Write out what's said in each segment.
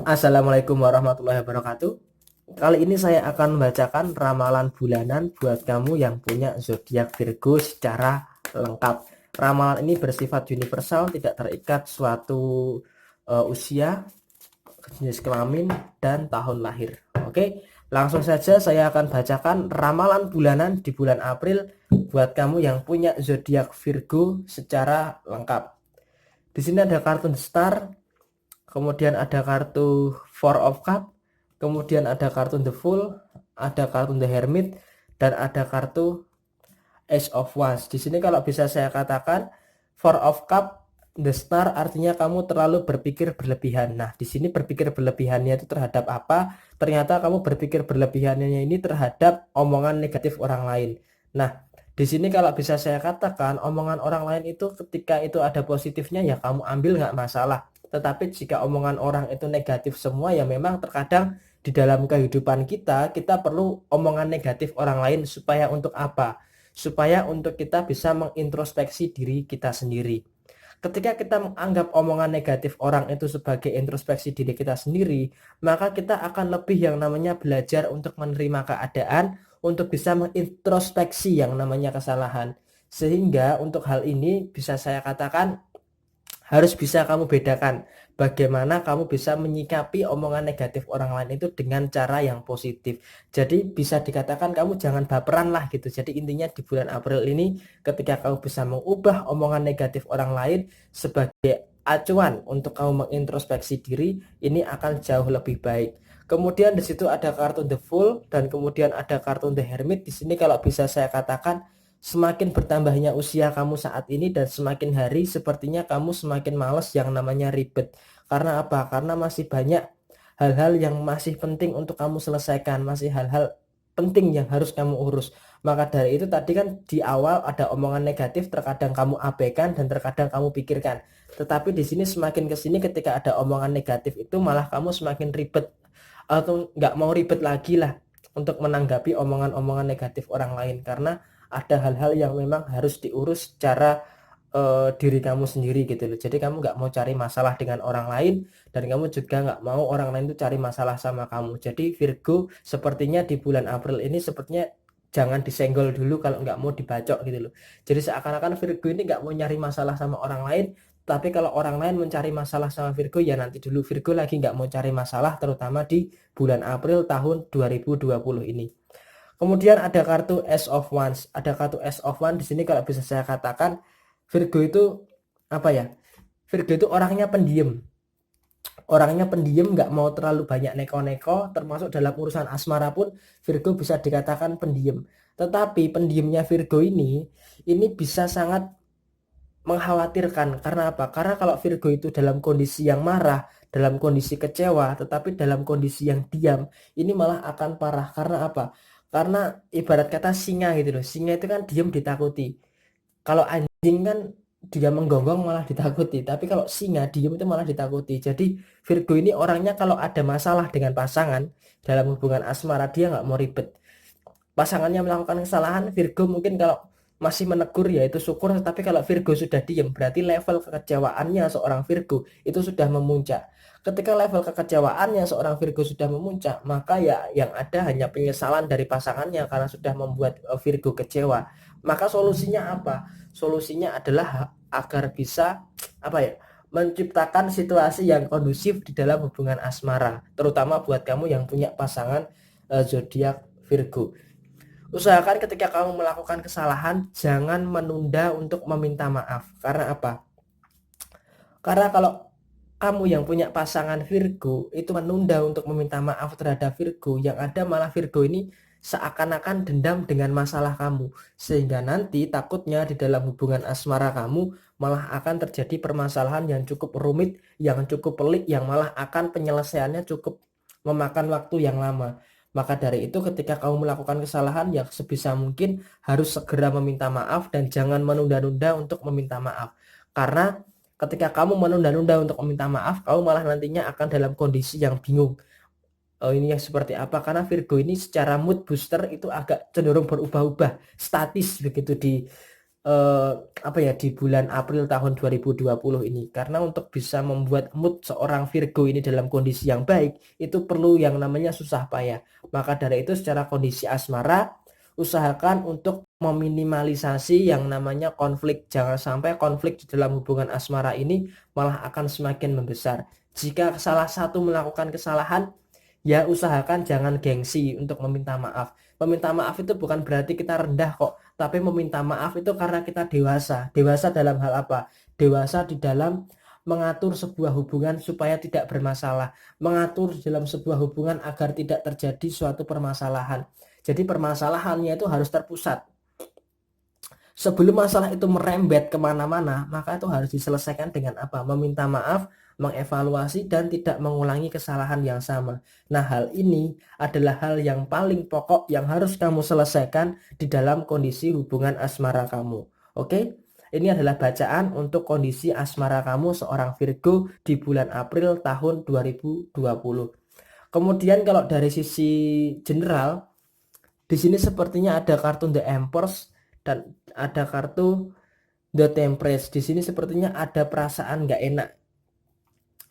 Assalamualaikum warahmatullahi wabarakatuh. Kali ini saya akan membacakan ramalan bulanan buat kamu yang punya zodiak Virgo secara lengkap. Ramalan ini bersifat universal, tidak terikat suatu usia, jenis kelamin, dan tahun lahir. Oke, langsung saja saya akan bacakan ramalan bulanan di bulan April buat kamu yang punya zodiak Virgo secara lengkap. Di sini ada kartu The Star, kemudian ada kartu Four of Cup, kemudian ada kartu The Fool, ada kartu The Hermit, dan ada kartu Ace of Wands. Di sini kalau bisa saya katakan Four of Cup, The Star artinya kamu terlalu berpikir berlebihan. Nah, di sini berpikir berlebihannya itu terhadap apa? Ternyata kamu berpikir berlebihannya ini terhadap omongan negatif orang lain. Nah, di sini kalau bisa saya katakan omongan orang lain itu ketika itu ada positifnya ya kamu ambil nggak masalah. Tetapi jika omongan orang itu negatif semua ya memang terkadang di dalam kehidupan kita perlu omongan negatif orang lain supaya untuk apa? Supaya untuk kita bisa mengintrospeksi diri kita sendiri. Ketika kita menganggap omongan negatif orang itu sebagai introspeksi diri kita sendiri, maka kita akan lebih yang namanya belajar untuk menerima keadaan, untuk bisa mengintrospeksi yang namanya kesalahan. Sehingga untuk hal ini bisa saya katakan harus bisa kamu bedakan bagaimana kamu bisa menyikapi omongan negatif orang lain itu dengan cara yang positif. Jadi bisa dikatakan kamu jangan baperan lah gitu. Jadi intinya di bulan April ini ketika kamu bisa mengubah omongan negatif orang lain sebagai acuan untuk kamu mengintrospeksi diri, ini akan jauh lebih baik. Kemudian di situ ada kartu The Fool dan kemudian ada kartu The Hermit. Di sini kalau bisa saya katakan semakin bertambahnya usia kamu saat ini dan semakin hari sepertinya kamu semakin males yang namanya ribet. Karena apa? Karena masih banyak hal-hal yang masih penting untuk kamu selesaikan, masih hal-hal penting yang harus kamu urus. Maka dari itu tadi kan di awal ada omongan negatif terkadang kamu abaikan dan terkadang kamu pikirkan. Tetapi di sini semakin ke sini ketika ada omongan negatif itu malah kamu semakin ribet atau nggak mau ribet lagi lah untuk menanggapi omongan-omongan negatif orang lain karena ada hal-hal yang memang harus diurus secara diri kamu sendiri gitu loh. Jadi kamu nggak mau cari masalah dengan orang lain dan kamu juga nggak mau orang lain itu cari masalah sama kamu. Jadi Virgo sepertinya di bulan April ini sepertinya jangan disenggol dulu kalau nggak mau dibacok gitu loh. Jadi seakan-akan Virgo ini nggak mau nyari masalah sama orang lain, tapi kalau orang lain mencari masalah sama Virgo ya nanti dulu. Virgo lagi nggak mau cari masalah terutama di bulan April tahun 2020 ini. Kemudian ada kartu Ace of Wands. Ada kartu Ace of Wands di sini kalau bisa saya katakan Virgo itu apa ya? Virgo itu orangnya pendiam. Orangnya pendiam, nggak mau terlalu banyak neko-neko, termasuk dalam urusan asmara pun Virgo bisa dikatakan pendiam. Tetapi pendiamnya Virgo ini bisa sangat mengkhawatirkan. Karena apa? Karena kalau Virgo itu dalam kondisi yang marah, dalam kondisi kecewa, tetapi dalam kondisi yang diam, ini malah akan parah. Karena apa? Karena ibarat kata singa gitu loh. Singa itu kan diam ditakuti. Kalau anjing kan dia menggonggong malah ditakuti, tapi kalau singa diem itu malah ditakuti. Jadi Virgo ini orangnya kalau ada masalah dengan pasangan dalam hubungan asmara dia nggak mau ribet. Pasangannya melakukan kesalahan, Virgo mungkin kalau masih menegur ya itu syukur, tapi kalau Virgo sudah diem berarti level kekecewaannya seorang Virgo itu sudah memuncak. Ketika level kekecewaannya seorang Virgo sudah memuncak, maka ya yang ada hanya penyesalan dari pasangannya karena sudah membuat Virgo kecewa. Maka solusinya apa? Solusinya adalah agar bisa apa ya? Menciptakan situasi yang kondusif di dalam hubungan asmara, terutama buat kamu yang punya pasangan zodiak Virgo. Usahakan ketika kamu melakukan kesalahan, jangan menunda untuk meminta maaf. Karena apa? Karena kalau kamu yang punya pasangan Virgo itu menunda untuk meminta maaf terhadap Virgo, yang ada malah Virgo ini seakan-akan dendam dengan masalah kamu. Sehingga nanti takutnya di dalam hubungan asmara kamu malah akan terjadi permasalahan yang cukup rumit, yang cukup pelik, yang malah akan penyelesaiannya cukup memakan waktu yang lama. Maka dari itu ketika kamu melakukan kesalahan ya sebisa mungkin harus segera meminta maaf dan jangan menunda-nunda untuk meminta maaf. Karena ketika kamu menunda-nunda untuk meminta maaf, kamu malah nantinya akan dalam kondisi yang bingung. Oh, ini yang seperti apa? Karena Virgo ini secara mood booster itu agak cenderung berubah-ubah, statis begitu di eh, apa ya, di bulan April tahun 2020 ini. Karena untuk bisa membuat mood seorang Virgo ini dalam kondisi yang baik itu perlu yang namanya susah payah. Maka dari itu secara kondisi asmara usahakan untuk meminimalisasi yang namanya konflik. Jangan sampai konflik di dalam hubungan asmara ini malah akan semakin membesar. Jika salah satu melakukan kesalahan, ya usahakan jangan gengsi untuk meminta maaf. Meminta maaf itu bukan berarti kita rendah kok, tapi meminta maaf itu karena kita dewasa. Dewasa dalam hal apa? Dewasa di dalam mengatur sebuah hubungan supaya tidak bermasalah, mengatur dalam sebuah hubungan agar tidak terjadi suatu permasalahan. Jadi permasalahannya itu harus terpusat. Sebelum masalah itu merembet kemana-mana, maka itu harus diselesaikan dengan apa? Meminta maaf, mengevaluasi, dan tidak mengulangi kesalahan yang sama. Nah, hal ini adalah hal yang paling pokok yang harus kamu selesaikan di dalam kondisi hubungan asmara kamu. Oke? Ini adalah bacaan untuk kondisi asmara kamu seorang Virgo di bulan April tahun 2020. Kemudian kalau dari sisi general, di sini sepertinya ada kartu The Empress dan ada kartu The Temperance. Di sini sepertinya ada perasaan nggak enak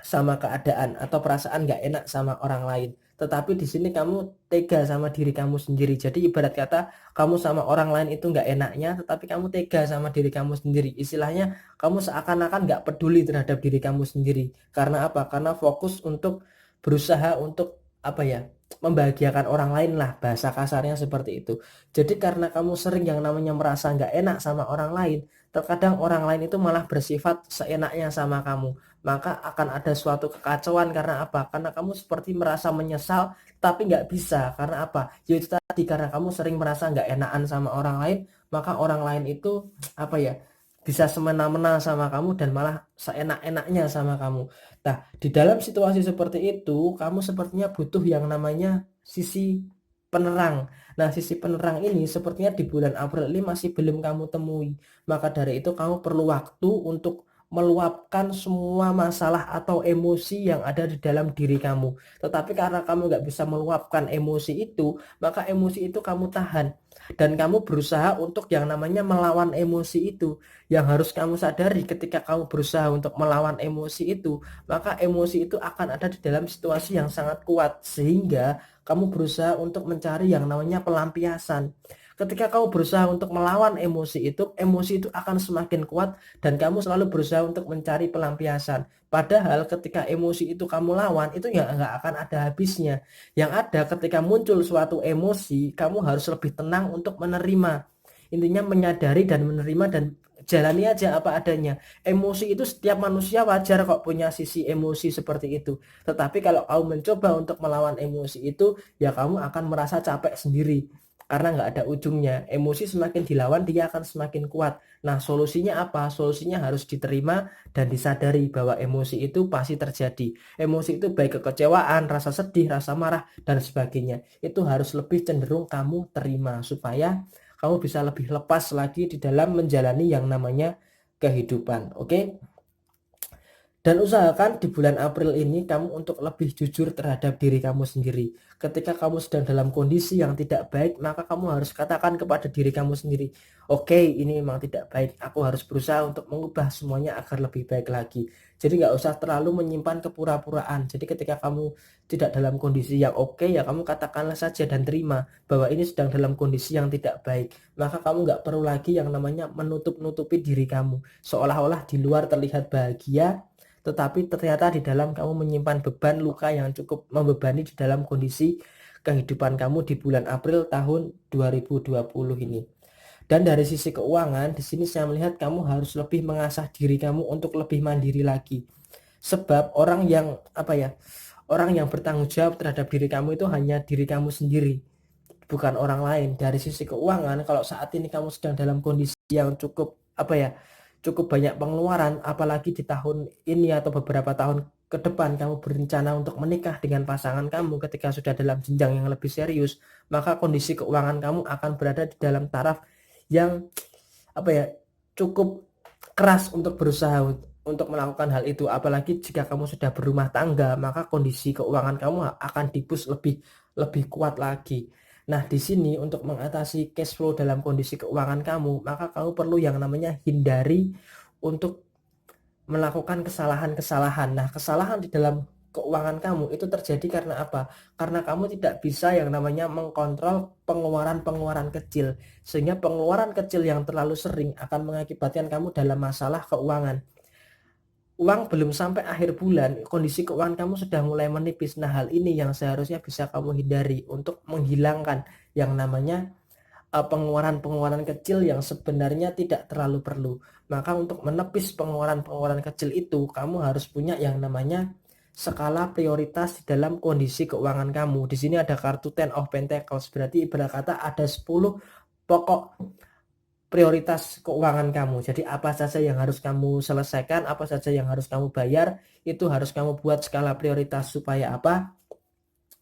sama keadaan atau perasaan nggak enak sama orang lain. Tetapi di sini kamu tega sama diri kamu sendiri. Jadi ibarat kata kamu sama orang lain itu nggak enaknya, tetapi kamu tega sama diri kamu sendiri. Istilahnya kamu seakan-akan nggak peduli terhadap diri kamu sendiri. Karena apa? Karena fokus untuk berusaha untuk apa ya? Membahagiakan orang lain lah, bahasa kasarnya seperti itu. Jadi karena kamu sering yang namanya merasa nggak enak sama orang lain, terkadang orang lain itu malah bersifat seenaknya sama kamu, maka akan ada suatu kekacauan. Karena apa? Karena kamu seperti merasa menyesal tapi nggak bisa. Karena apa? Yaitu tadi, karena kamu sering merasa nggak enakan sama orang lain, maka orang lain itu apa ya, bisa semena-mena sama kamu dan malah seenak-enaknya sama kamu. Nah, di dalam situasi seperti itu kamu sepertinya butuh yang namanya sisi penerang. Nah, sisi penerang ini sepertinya di bulan April ini masih belum kamu temui. Maka dari itu kamu perlu waktu untuk meluapkan semua masalah atau emosi yang ada di dalam diri kamu. Tetapi karena kamu nggak bisa meluapkan emosi itu, maka emosi itu kamu tahan. Dan kamu berusaha untuk yang namanya melawan emosi itu. Yang harus kamu sadari, ketika kamu berusaha untuk melawan emosi itu, maka emosi itu akan ada di dalam situasi yang sangat kuat. Sehingga kamu berusaha untuk mencari yang namanya pelampiasan. Ketika kamu berusaha untuk melawan emosi itu akan semakin kuat dan kamu selalu berusaha untuk mencari pelampiasan. Padahal ketika emosi itu kamu lawan, itu ya nggak akan ada habisnya. Yang ada ketika muncul suatu emosi, kamu harus lebih tenang untuk menerima. Intinya menyadari dan menerima dan jalani aja apa adanya. Emosi itu setiap manusia wajar kok punya sisi emosi seperti itu. Tetapi kalau kamu mencoba untuk melawan emosi itu, ya kamu akan merasa capek sendiri. Karena nggak ada ujungnya. Emosi semakin dilawan, dia akan semakin kuat. Nah, solusinya apa? Solusinya harus diterima dan disadari bahwa emosi itu pasti terjadi. Emosi itu baik kekecewaan, rasa sedih, rasa marah, dan sebagainya. Itu harus lebih cenderung kamu terima supaya kamu bisa lebih lepas lagi di dalam menjalani yang namanya kehidupan. Oke? Dan usahakan di bulan April ini kamu untuk lebih jujur terhadap diri kamu sendiri. Ketika kamu sedang dalam kondisi yang tidak baik, maka kamu harus katakan kepada diri kamu sendiri, oke, ini memang tidak baik. Aku harus berusaha untuk mengubah semuanya agar lebih baik lagi. Jadi nggak usah terlalu menyimpan kepura-puraan. Jadi ketika kamu tidak dalam kondisi yang oke, ya kamu katakanlah saja dan terima bahwa ini sedang dalam kondisi yang tidak baik. Maka kamu nggak perlu lagi yang namanya menutup-nutupi diri kamu. Seolah-olah di luar terlihat bahagia, tetapi ternyata di dalam kamu menyimpan beban luka yang cukup membebani di dalam kondisi kehidupan kamu di bulan April tahun 2020 ini. Dan dari sisi keuangan, di sini saya melihat kamu harus lebih mengasah diri kamu untuk lebih mandiri lagi. Sebab orang yang apa ya? Orang yang bertanggung jawab terhadap diri kamu itu hanya diri kamu sendiri, bukan orang lain. Dari sisi keuangan, kalau saat ini kamu sedang dalam kondisi yang cukup apa ya, cukup banyak pengeluaran, apalagi di tahun ini atau beberapa tahun ke depan kamu berencana untuk menikah dengan pasangan kamu ketika sudah dalam jenjang yang lebih serius, maka kondisi keuangan kamu akan berada di dalam taraf yang apa ya, cukup keras untuk berusaha untuk melakukan hal itu. Apalagi jika kamu sudah berumah tangga, maka kondisi keuangan kamu akan dipus lebih lebih kuat lagi. Nah, di sini untuk mengatasi cash flow dalam kondisi keuangan kamu, maka kamu perlu yang namanya hindari untuk melakukan kesalahan-kesalahan. Nah, kesalahan di dalam keuangan kamu itu terjadi karena apa? Karena kamu tidak bisa yang namanya mengkontrol pengeluaran-pengeluaran kecil, sehingga pengeluaran kecil yang terlalu sering akan mengakibatkan kamu dalam masalah keuangan. Uang belum sampai akhir bulan, kondisi keuangan kamu sudah mulai menipis. Nah, hal ini yang seharusnya bisa kamu hindari untuk menghilangkan yang namanya pengeluaran-pengeluaran kecil yang sebenarnya tidak terlalu perlu. Maka untuk menepis pengeluaran-pengeluaran kecil itu, kamu harus punya yang namanya skala prioritas di dalam kondisi keuangan kamu. Di sini ada kartu Ten of Pentacles, berarti ibarat kata ada 10 pokok prioritas keuangan kamu. Jadi apa saja yang harus kamu selesaikan, apa saja yang harus kamu bayar, itu harus kamu buat skala prioritas supaya apa?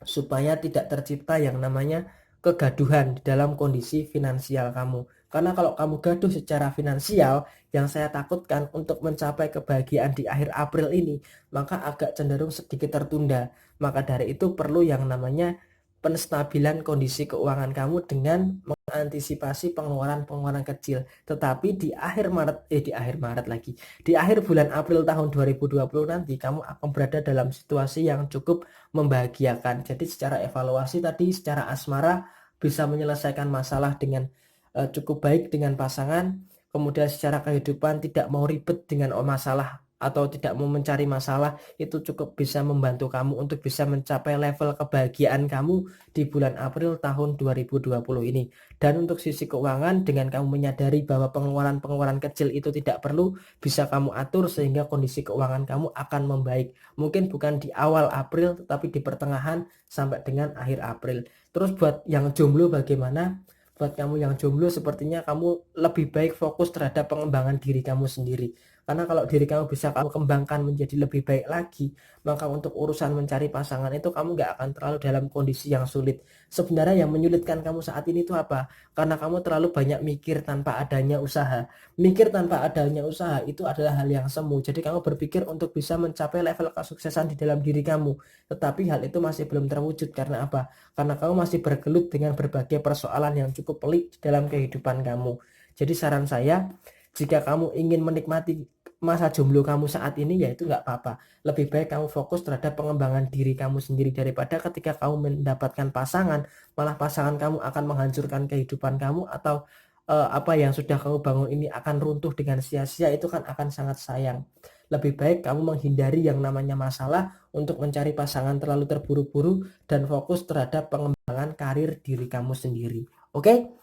Supaya tidak tercipta yang namanya kegaduhan di dalam kondisi finansial kamu. Karena kalau kamu gaduh secara finansial, yang saya takutkan untuk mencapai kebahagiaan di akhir April ini, maka agak cenderung sedikit tertunda. Maka dari itu perlu yang namanya penstabilan kondisi keuangan kamu dengan mengantisipasi pengeluaran-pengeluaran kecil. Tetapi di akhir Maret lagi. Di akhir bulan April tahun 2020 nanti kamu akan berada dalam situasi yang cukup membahagiakan. Jadi secara evaluasi tadi, secara asmara bisa menyelesaikan masalah dengan cukup baik dengan pasangan. Kemudian secara kehidupan tidak mau ribet dengan masalah atau tidak mau mencari masalah, itu cukup bisa membantu kamu untuk bisa mencapai level kebahagiaan kamu di bulan April tahun 2020 ini. Dan untuk sisi keuangan, dengan kamu menyadari bahwa pengeluaran-pengeluaran kecil itu tidak perlu, bisa kamu atur sehingga kondisi keuangan kamu akan membaik. Mungkin bukan di awal April, tetapi di pertengahan sampai dengan akhir April. Terus buat yang jomblo bagaimana? Buat kamu yang jomblo, sepertinya kamu lebih baik fokus terhadap pengembangan diri kamu sendiri. Karena kalau diri kamu bisa kamu kembangkan menjadi lebih baik lagi, maka untuk urusan mencari pasangan itu kamu nggak akan terlalu dalam kondisi yang sulit. Sebenarnya yang menyulitkan kamu saat ini itu apa? Karena kamu terlalu banyak mikir tanpa adanya usaha. Mikir tanpa adanya usaha itu adalah hal yang semu. Jadi kamu berpikir untuk bisa mencapai level kesuksesan di dalam diri kamu. Tetapi hal itu masih belum terwujud. Karena apa? Karena kamu masih bergelut dengan berbagai persoalan yang cukup pelik di dalam kehidupan kamu. Jadi saran saya, jika kamu ingin menikmati masa jomblo kamu saat ini, ya itu nggak apa-apa. Lebih baik kamu fokus terhadap pengembangan diri kamu sendiri daripada ketika kamu mendapatkan pasangan, malah pasangan kamu akan menghancurkan kehidupan kamu atau apa yang sudah kamu bangun ini akan runtuh dengan sia-sia. Itu kan akan sangat sayang. Lebih baik kamu menghindari yang namanya masalah untuk mencari pasangan terlalu terburu-buru dan fokus terhadap pengembangan karir diri kamu sendiri. Oke?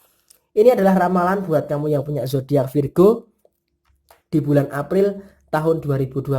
Ini adalah ramalan buat kamu yang punya zodiak Virgo di bulan April tahun 2020.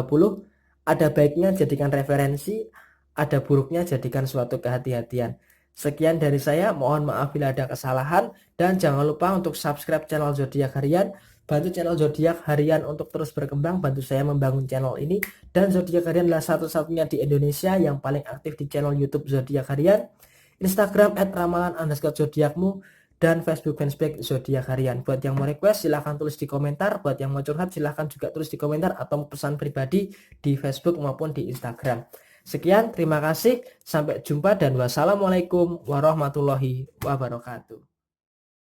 Ada baiknya jadikan referensi, ada buruknya jadikan suatu kehati-hatian. Sekian dari saya, mohon maaf bila ada kesalahan, dan jangan lupa untuk subscribe channel Zodiak Harian, bantu channel Zodiak Harian untuk terus berkembang, bantu saya membangun channel ini. Dan Zodiak Harian adalah satu-satunya di Indonesia yang paling aktif di channel YouTube Zodiak Harian, Instagram @ramalan_zodiakmu, dan Facebook fanspage Zodiak Harian. Buat yang mau request silahkan tulis di komentar, buat yang mau curhat silahkan juga tulis di komentar atau pesan pribadi di Facebook maupun di Instagram. Sekian, terima kasih, sampai jumpa dan wassalamualaikum warahmatullahi wabarakatuh.